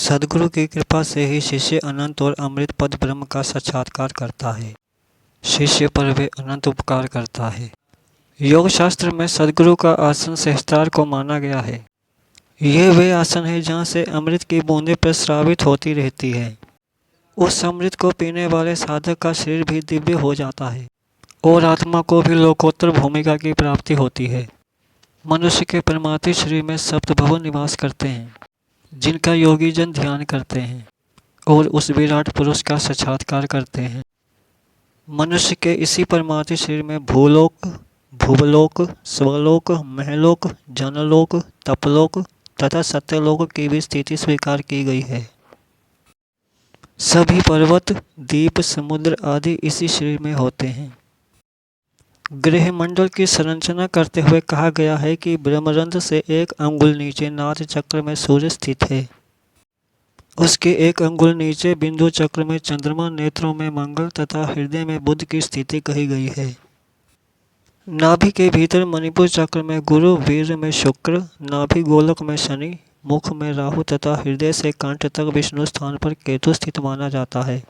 सद्गुरु की कृपा से ही शिष्य अनंत और अमृत पद ब्रह्म का साक्षात्कार करता है। शिष्य पर वे अनंत उपकार करता है। योग शास्त्र में सद्गुरु का आसन सहस्त्रार को माना गया है। यह वे आसन है जहाँ से अमृत की बूंदें प्रस्रावित होती रहती है। उस अमृत को पीने वाले साधक का शरीर भी दिव्य हो जाता है और आत्मा को भी लोकोत्तर भूमिका की प्राप्ति होती है। मनुष्य के परमार्थिक शरीर में सप्तभुवन निवास करते हैं, जिनका योगी जन ध्यान करते हैं और उस विराट पुरुष का साक्षात्कार करते हैं। मनुष्य के इसी परमार्थिक शरीर में भूलोक, भुवलोक, स्वलोक, महलोक, जनलोक, तपलोक तथा सत्यलोक की भी स्थिति स्वीकार की गई है। सभी पर्वत, द्वीप, समुद्र आदि इसी शरीर में होते हैं। गृहमंडल की संरचना करते हुए कहा गया है कि ब्रह्मरंध्र से 1 अंगुल नीचे नाथ चक्र में सूर्य स्थित है। उसके 1 अंगुल नीचे बिंदु चक्र में चंद्रमा, नेत्रों में मंगल तथा हृदय में बुध की स्थिति कही गई है। नाभि के भीतर मणिपुर चक्र में गुरु, वीर्य में शुक्र, नाभि गोलक में शनि, मुख में राहु तथा हृदय से कंठ तक विष्णु स्थान पर केतु स्थित माना जाता है।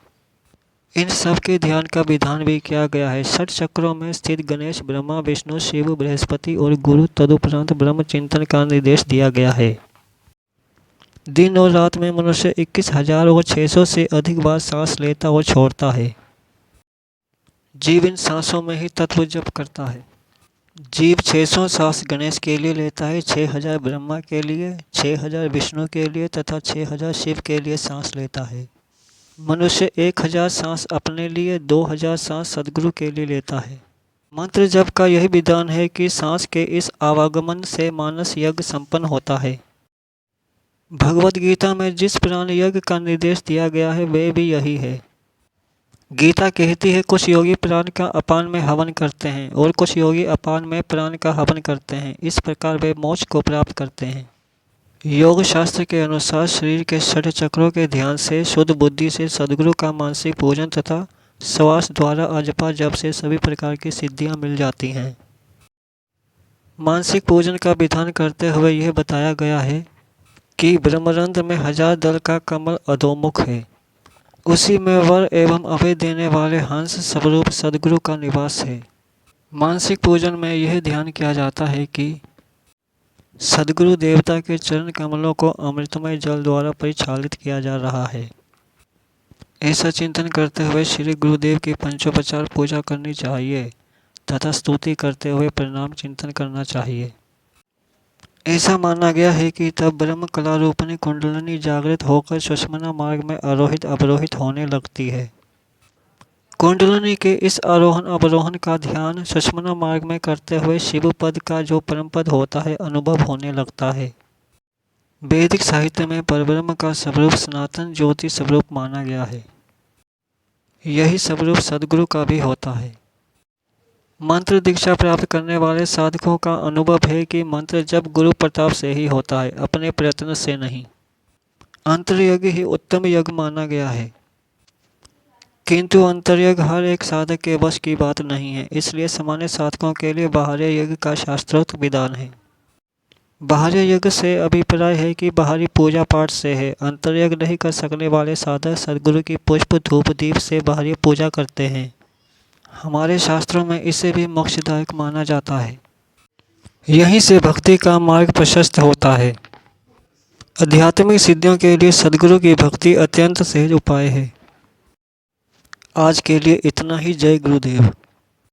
इन सब के ध्यान का विधान भी किया गया है। 6 चक्रों में स्थित गणेश, ब्रह्मा, विष्णु, शिव, बृहस्पति और गुरु तदुपरांत ब्रह्म चिंतन का निर्देश दिया गया है। दिन और रात में मनुष्य 21,600 से अधिक बार सांस लेता और छोड़ता है। जीव इन सांसों में ही तत्व जप करता है। जीव 600 सांस गणेश के लिए लेता है, 6,000 ब्रह्मा के लिए, 6,000 विष्णु के लिए तथा 6,000 शिव के लिए सांस लेता है। मनुष्य 1,000 सांस अपने लिए, 2,000 सांस सद्गुरु के लिए लेता है। मंत्र जप का यही विधान है कि सांस के इस आवागमन से मानस यज्ञ संपन्न होता है। भगवद गीता में जिस प्राण यज्ञ का निर्देश दिया गया है वे भी यही है। गीता कहती है कुछ योगी प्राण का अपान में हवन करते हैं और कुछ योगी अपान में प्राण का हवन करते हैं। इस प्रकार वे मोक्ष को प्राप्त करते हैं। योग शास्त्र के अनुसार शरीर के 6 चक्रों के ध्यान से, शुद्ध बुद्धि से सद्गुरु का मानसिक पूजन तथा श्वास द्वारा अजपा जप से सभी प्रकार की सिद्धियां मिल जाती हैं। मानसिक पूजन का विधान करते हुए यह बताया गया है कि ब्रह्मरंध्र में 1000 दल का कमल अधोमुख है। उसी में वर एवं अभय देने वाले हंस स्वरूप सद्गुरु का निवास है। मानसिक पूजन में यह ध्यान किया जाता है कि सद्गुरु देवता के चरण कमलों को अमृतमय जल द्वारा परिचालित किया जा रहा है। ऐसा चिंतन करते हुए श्री गुरुदेव की पंचोपचार पूजा करनी चाहिए तथा स्तुति करते हुए प्रणाम चिंतन करना चाहिए। ऐसा माना गया है कि तब ब्रह्म कला रूपणी कुंडलिनी जागृत होकर सुषुम्ना मार्ग में आरोहित अवरोहित होने लगती है। कुंडलिनी के इस आरोहण अवरोहण का ध्यान सुषुम्ना मार्ग में करते हुए शिव पद का जो परम पद होता है अनुभव होने लगता है। वैदिक साहित्य में परब्रह्म का स्वरूप सनातन ज्योति स्वरूप माना गया है। यही स्वरूप सद्गुरु का भी होता है। मंत्र दीक्षा प्राप्त करने वाले साधकों का अनुभव है कि मंत्र जब गुरु प्रताप से ही होता है, अपने प्रयत्न से नहीं। अंतर्यज्ञ ही उत्तम यज्ञ माना गया है, किंतु अंतर्यज्ञ हर एक साधक के वश की बात नहीं है। इसलिए सामान्य साधकों के लिए बाह्य यज्ञ का शास्त्रोक्त विधान है। बाह्य यज्ञ से अभिप्राय है कि बाहरी पूजा पाठ से है। अंतर्यज्ञ नहीं कर सकने वाले साधक सद्गुरु की पुष्प धूप दीप से बाहरी पूजा करते हैं। हमारे शास्त्रों में इसे भी मोक्षदायक माना जाता है। यहीं से भक्ति का मार्ग प्रशस्त होता है। आध्यात्मिक सिद्धियों के लिए सद्गुरु की भक्ति अत्यंत सहज उपाय है। आज के लिए इतना ही। जय गुरुदेव।